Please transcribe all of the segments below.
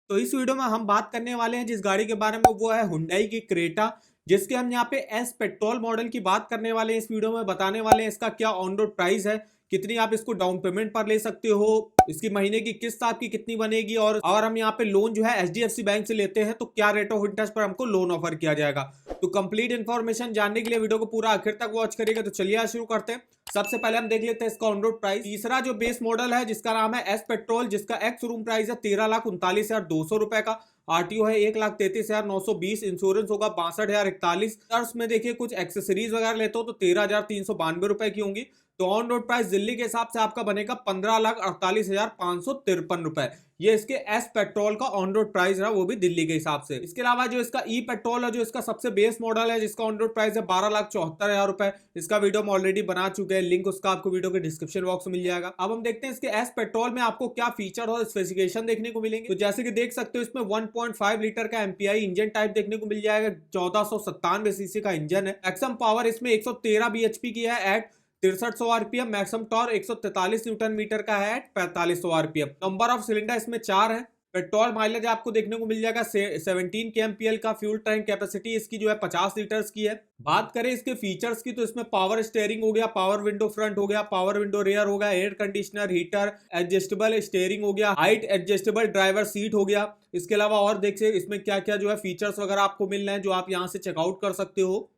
तो इस वीडियो में हम बात करने वाले हैं जिस गाड़ी के बारे में, वो है हुंडई की क्रेटा, जिसके हम यहाँ पे एस पेट्रोल मॉडल की बात करने वाले हैं। इस वीडियो में बताने वाले हैं इसका क्या ऑन रोड प्राइस है, कितनी आप इसको डाउन पेमेंट पर ले सकते हो, इसकी महीने की किस्त आपकी कितनी बनेगी, और हम यहाँ पे लोन जो है एचडीएफसी बैंक से लेते हैं तो क्या रेट ऑफ इंटरेस्ट पर हमको लोन ऑफर किया जाएगा। तो कंप्लीट इन्फॉर्मेशन जानने के लिए वीडियो को पूरा आखिर तक वॉच करिएगा। तो चलिए आज शुरू करते हैं। सबसे पहले हम देख लेते हैं इसका ऑन रोड प्राइस। तीसरा जो बेस मॉडल है जिसका नाम है एस पेट्रोल, जिसका एक्स शोरूम प्राइस है 13,39,200 रुपए का, आरटीओ है 1,33,920, इंश्योरेंस होगा 62,041। में देखिए कुछ एक्सेसरीज वगैरह लेते हो तो 13,392 रुपए की होंगी। तो ऑन रोड प्राइस दिल्ली के हिसाब से आपका बनेगा 15,48,553 रुपए। ये इसके एस पेट्रोल का ऑन रोड प्राइस है, वो भी दिल्ली के हिसाब से। इसके अलावा जो इसका ई पेट्रोल है, जो इसका सबसे बेस मॉडल है, जिसका ऑन रोड प्राइस है 12,74,000 रुपए, इसका वीडियो हम ऑलरेडी बना चुके हैं, लिंक उसका आपको वीडियो के डिस्क्रिप्शन बॉक्स में मिल जाएगा। अब हम देखते हैं इसके एस पेट्रोल में आपको क्या फीचर और स्पेसिफिकेशन देखने को मिलेंगे। तो जैसे कि देख सकते हो इसमें 1.5 लीटर का एमपीआई इंजन टाइप देखने को मिल जाएगा, 1497 सीसी का इंजन है। मैक्सिमम पावर इसमें 113 बीएचपी की है at 6300 RPM. Maximum torque 143 newton metre का है 4500 आरपीएम। नंबर ऑफ सिलेंडर इसमें 4 है। पेट्रोल माइलेज आपको देखने को मिल जाएगा 17 केएमपीएल का। फ्यूल टैंक कैपेसिटी इसकी जो है 50 लीटर्स की है। बात करें इसके फीचर्स की तो इसमें पावर स्टीयरिंग हो गया, पावर विंडो फ्रंट हो गया, पावर विंडो रेयर हो गया, air conditioner, heater, adjustable steering हो गया, हाइट एडजस्टेबल ड्राइवर सीट हो गया। इसके अलावा और देखिए इसमें क्या क्या जो है फीचर्स वगैरह आपको मिल रहे हैं, जो आप यहाँ से चेकआउट कर सकते हो।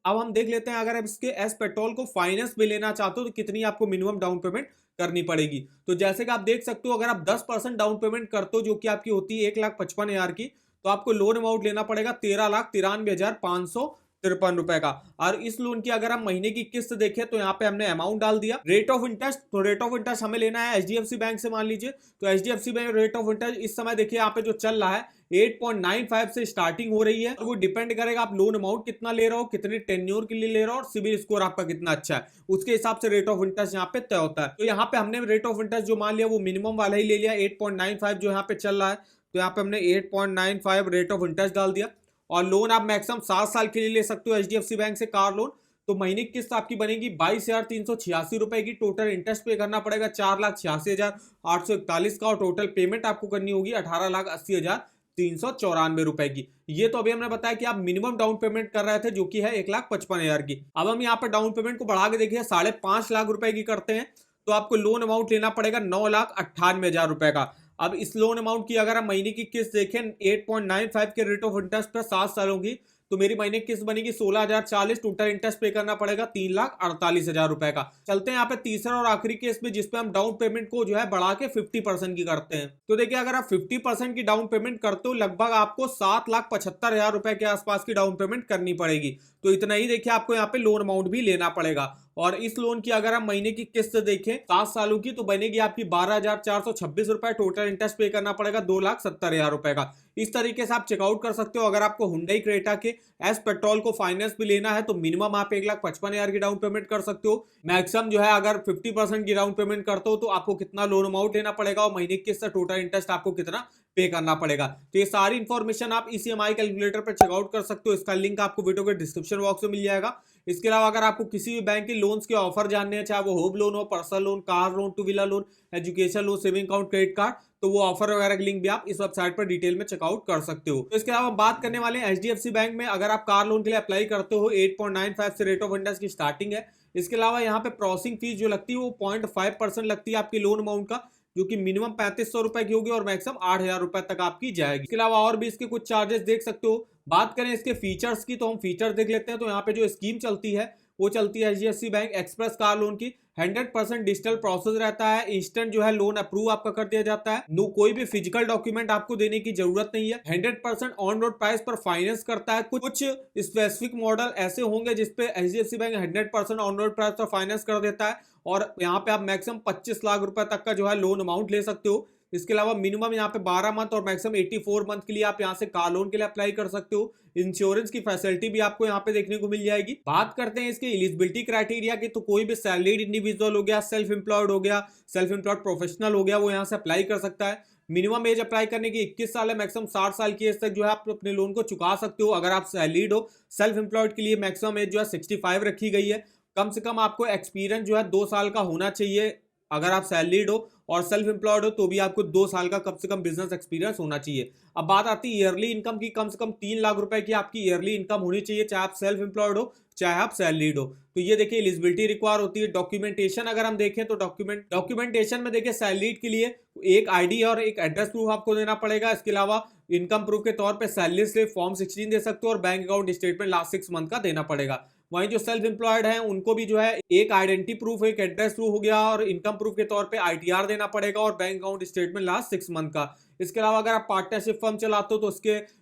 अब हम देख लेते हैं अगर आप इसके एस पेट्रोल को फाइनेंस भी लेना चाहते हो तो कितनी आपको मिनिमम डाउन पेमेंट करनी पड़ेगी। तो जैसे कि आप देख सकते हो, अगर आप 10% डाउन पेमेंट करते हो जो कि आपकी होती है 1,55,000 की, तो आपको लोन अमाउंट लेना पड़ेगा 13,93,553 रुपए का। और इस लोन की अगर हम महीने की किस्त देखें तो यहाँ पे हमने अमाउंट डाल दिया। रेट ऑफ इंटरेस्ट, तो रेट ऑफ इंटरेस्ट हमें लेना है एचडीएफसी बैंक से, मान लीजिए। तो HDFC bank rate of interest इस समय देखिए यहाँ पे जो चल रहा है 8.95 से स्टार्टिंग हो रही है। और वो डिपेंड करेगा आप लोन अमाउंट कितना ले रहे हो, कितने टेन्योर के लिए ले रहे हो, और सिबिल स्कोर आपका कितना अच्छा है, उसके हिसाब से रेट ऑफ इंटरेस्ट यहाँ पे तय होता है। तो यहाँ पे हमने रेट ऑफ इंटरेस्ट जो मान लिया वो मिनिमम वाला ही ले लिया, 8.95 जो यहाँ पे चल रहा है। तो यहाँ पे हमने 8.95 रेट ऑफ इंटरेस्ट डाल दिया। और लोन आप मैक्सिमम 7 साल के लिए ले सकते हो एचडीएफसी बैंक से, कार लोन। तो महीने की किस्त आपकी बनेगी 22,386 रुपए की। टोटल इंटरेस्ट पे करना पड़ेगा 4,86,841 का, और टोटल पेमेंट आपको करनी होगी 18,80,394 रुपए की। ये तो अभी हमने बताया कि आप मिनिमम डाउन पेमेंट कर रहे थे जो कि है 1,55,000 की। अब हम यहाँ पर डाउन पेमेंट को बढ़ा के देखिए 5.5 लाख रुपए की करते हैं, तो आपको लोन अमाउंट लेना पड़ेगा 9,98,000 रुपए का। अब इस लोन अमाउंट की अगर हम महीने की किस्त देखें 8.95 के रेट ऑफ इंटरेस्ट पर 7 सालों की, तो मेरी महीने की किस्त बनेगी 16,040। टोटल इंटरेस्ट पे करना पड़ेगा 3,48,000 रुपए का। चलते हैं यहाँ पे तीसरा और आखिरी केस में, जिसपे हम डाउन पेमेंट को जो है बढ़ा के 50% की करते हैं। तो देखिए अगर आप 50% की डाउन पेमेंट करते हो, लगभग आपको 7,75,000 रुपए के आसपास की डाउन पेमेंट करनी पड़ेगी। तो इतना ही देखिए आपको यहाँ पे लोन अमाउंट भी लेना पड़ेगा। और इस लोन की अगर हम महीने की किस्त देखें 7 सालों की, तो बनेगी आपकी 12,426 रुपए। टोटल इंटरेस्ट पे करना पड़ेगा 2,70,000 रुपए का। इस तरीके से आप चेकआउट कर सकते हो। अगर आपको हुंडई क्रेटा के एस पेट्रोल को फाइनेंस भी लेना है तो मिनिमम आप 1,55,000 की डाउन पेमेंट कर सकते हो। मैक्सिमम जो है अगर 50% की डाउन पेमेंट करते हो तो आपको कितना लोन अमाउंट लेना पड़ेगा, और महीने की किस्त टोटल इंटरेस्ट आपको कितना पे करना पड़ेगा। तो ये सारी इंफॉर्मेशन आप ईसीएमआई कैलकुलेटर पर चेकआउट कर सकते हो। इसका लिंक आपको वीडियो के डिस्क्रिप्शन बॉक्स में मिल जाएगा। इसके अलावा अगर आपको किसी भी बैंक के लोन्स के ऑफर जानने हैं, चाहे वो होम लोन हो, personal loan, car loan, two wheeler loan, education loan, saving account, credit card, तो वो ऑफर वगैरह के लिंक भी आप इस वेबसाइट पर डिटेल में चेकआउट कर सकते हो। तो इसके अलावा हम बात करने वाले हैं एचडीएफसी बैंक में अगर आप कार लोन के लिए अप्लाई करते हो 8.95 से रेट ऑफ इंटरेस्ट की स्टार्टिंग है। इसके अलावा यहाँ पे प्रोसेसिंग फीस जो लगती है वो 0.5% लगती है आपकी लोन अमाउंट का, जो कि मिनिमम 3500 रुपए की होगी और मैक्सिमम 8,000 रुपए तक आपकी जाएगी। इसके अलावा और भी इसके कुछ चार्जेस देख सकते हो। बात करें इसके फीचर्स की तो हम फीचर देख लेते हैं। तो यहाँ पे जो स्कीम चलती है वो चलती है HDFC bank express car loan की। 100% डिजिटल प्रोसेस रहता है, इंस्टेंट जो है लोन अप्रूव आपका कर दिया जाता है। नो कोई भी फिजिकल डॉक्यूमेंट आपको देने की जरूरत नहीं है। 100% ऑन रोड प्राइस पर फाइनेंस करता है। कुछ स्पेसिफिक मॉडल ऐसे होंगे जिसपे HDFC bank 100% on road price पर फाइनेंस कर देता है, और यहाँ पे आप मैक्सिमम 25 लाख रुपए तक का जो है लोन अमाउंट ले सकते हो। इसके अलावा मिनिमम यहाँ पे 12 मंथ और मैक्सिमम 84 मंथ के लिए आप यहाँ से कार लोन के लिए अप्लाई कर सकते हो। इंश्योरेंस की फैसिलिटी भी आपको यहाँ पे देखने को मिल जाएगी। बात करते हैं इसके एलिजिबिलिटी क्राइटेरिया की, तो कोई भी सैलरीड इंडिविजुअल हो गया, सेल्फ एम्प्लॉयड हो गया, सेल्फ एम्प्लॉयड प्रोफेशनल हो गया, वो यहाँ से अप्लाई कर सकता है। मिनिमम एज अप्लाई करने की 21 साल है, मैक्सिमम 60 साल की एज तक जो है आप अपने लोन को चुका सकते हो। अगर आप सैलरीड हो, सेल्फ एम्प्लॉयड के लिए मैक्सिमम एज जो है 65 रखी गई है। कम से कम आपको एक्सपीरियंस जो है 2 साल का होना चाहिए अगर आप सैलरीड हो, और सेल्फ एम्प्लॉयड हो तो भी आपको 2 साल का कम से कम बिजनेस एक्सपीरियंस होना चाहिए। अब बात आती है ईयरली इनकम की, कम से कम 3 लाख रुपए की आपकी ईयरली इनकम होनी चाहिए, चाहे आप सेल्फ एम्प्लॉयड हो चाहे आप सैलरीड हो। तो ये देखिए एलिजिबिलिटी रिक्वायर होती है। डॉक्यूमेंटेशन अगर हम देखें तो डॉक्यूमेंटेशन में देखिए सैलरीड के लिए एक आईडी और एक एड्रेस प्रूफ आपको देना पड़ेगा। इसके अलावा इनकम प्रूफ के तौर पे सैलरी स्लिप फॉर्म 16 दे सकते हो और bank account statement last 6 month का देना पड़ेगा। वहीं जो सेल्फ एम्प्लॉयड है उनको भी जो है एक आइडेंटिटी प्रूफ, एक एड्रेस प्रूफ हो गया और इनकम प्रूफ के तौर पे आईटीआर देना पड़ेगा और bank account statement last 6 month का। इसके अलावा अगर आप पार्टनरशिप फर्म चलाते हो तो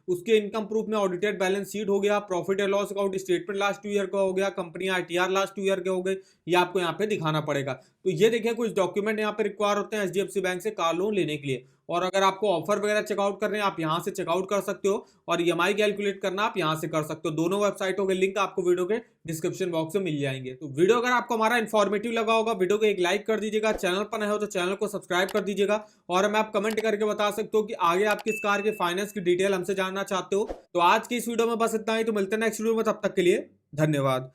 उसके इनकम प्रूफ में ऑडिटेड बैलेंस शीट हो गया, profit and loss account statement last 2 year का हो गया, कंपनी आईटीआर लास्ट 2 ईयर के हो गए, ये आपको यहाँ पे दिखाना पड़ेगा। तो ये देखिए कुछ डॉक्यूमेंट यहाँ पे रिक्वायर होते हैं एचडीएफसी बैंक से कार लोन लेने के लिए। और अगर आपको ऑफर वगैरह चेकआउट करने हैं आप यहाँ से चेकआउट कर सकते हो और ईएमआई कैलकुलेट करना आप यहाँ से कर सकते हो। दोनों वेबसाइटों के लिंक आपको वीडियो के डिस्क्रिप्शन बॉक्स में मिल जाएंगे। तो वीडियो अगर आपको हमारा इन्फॉर्मेटिव लगा होगा, वीडियो को एक लाइक कर दीजिएगा, चैनल पर नए हो तो चैनल को सब्सक्राइब कर दीजिएगा और हमें आप कमेंट करके बता सकते हो कि आगे आप किस कार के फाइनेंस की डिटेल हमसे जानना चाहते हो। तो आज की इस वीडियो में बस इतना ही, तो मिलते हैं नेक्स्ट वीडियो में, तब तक के लिए धन्यवाद।